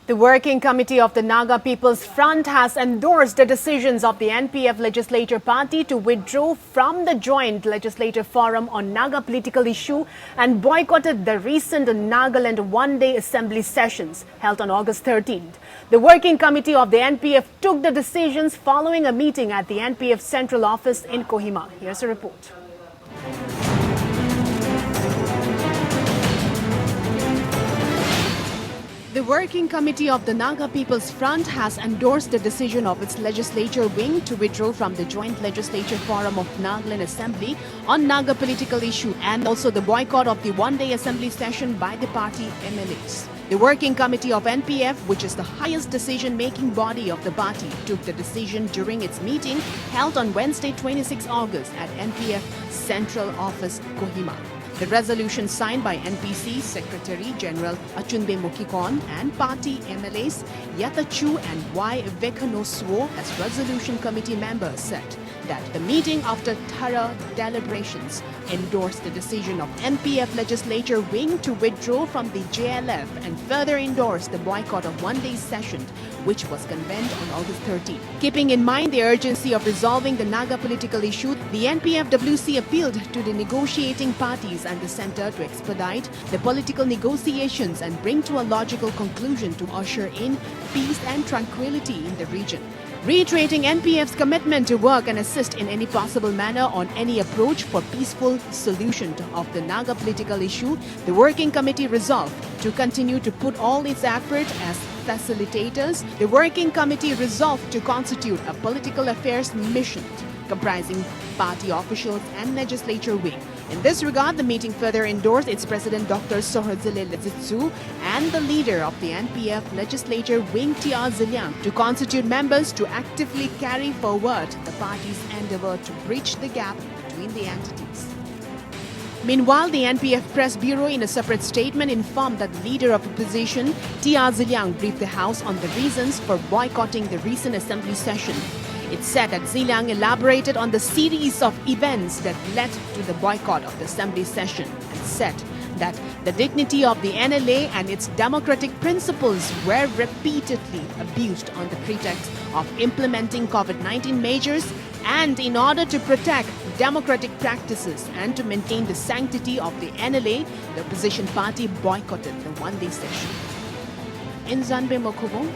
The Working Committee of the Naga People's Front has endorsed the decisions of the NPF Legislature Party to withdraw from the Joint Legislative Forum on Naga political issue and boycotted the recent Nagaland one-day assembly sessions held on August 13th. The Working Committee of the NPF took the decisions following a meeting at the NPF Central Office in Kohima. Here's a report. The Working Committee of the Naga People's Front has endorsed the decision of its legislature wing to withdraw from the Joint Legislature Forum of Nagaland Assembly on Naga political issue and also the boycott of the one-day assembly session by the party MLAs. The Working Committee of NPF, which is the highest decision-making body of the party, took the decision during its meeting held on Wednesday, 26 August at NPF Central Office, Kohima. The resolution signed by NPC Secretary General Achunbe Mokikon and party MLAs Yata Chu and Y. Vekhanoswo as resolution committee members said that the meeting after thorough deliberations endorsed the decision of NPF legislature wing to withdraw from the JLF and further endorsed the boycott of one-day session which was convened on August 13. Keeping in mind the urgency of resolving the Naga political issue, the NPF-WC appealed to the negotiating parties and the centre to expedite the political negotiations and bring to a logical conclusion to usher in peace and tranquility in the region. Reiterating NPF's commitment to work and assist in any possible manner on any approach for peaceful solution of the Naga political issue, the Working Committee resolved to continue to put all its effort as facilitators. The Working Committee resolved to constitute a political affairs mission comprising party officials and legislature wing. In this regard, the meeting further endorsed its president Dr. Sohrzile Lezitsu and the leader of the NPF legislature wing Tia Ziliang to constitute members to actively carry forward the party's endeavor to bridge the gap between the entities. Meanwhile, the NPF Press Bureau in a separate statement informed that the leader of opposition, Tia Ziliang, briefed the House on the reasons for boycotting the recent assembly session. It said that Ziliang elaborated on the series of events that led to the boycott of the assembly session and said that the dignity of the NLA and its democratic principles were repeatedly abused on the pretext of implementing COVID-19 measures, and in order to protect democratic practices and to maintain the sanctity of the NLA, the opposition party boycotted the one-day session. In Zanbe Mokobong,